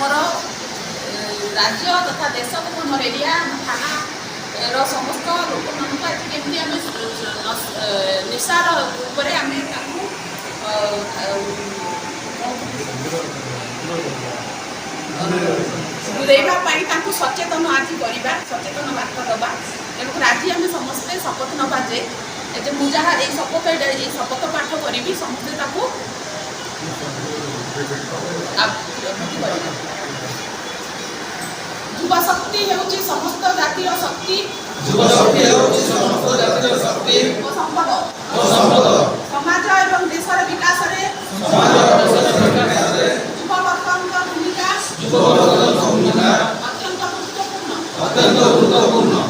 आमर राज्य तथा देश आमर एरिया थाना रो समस्त लोक मानक केमती आम निशार उपरे आम बुझाइवाई सचेतन आज करवा सचेतन बार्ता दबा तेणुकर आज आम समस्ते शपथ नवा जे मुझे यही शपथ ये शपथ पाठ करी समस्ते युवा शक्ति हेउची समस्त जातिर शक्ति संपद समाज एवं देशर विकास युववर्गों भूमिका अत्यंत गुरुत्वपूर्ण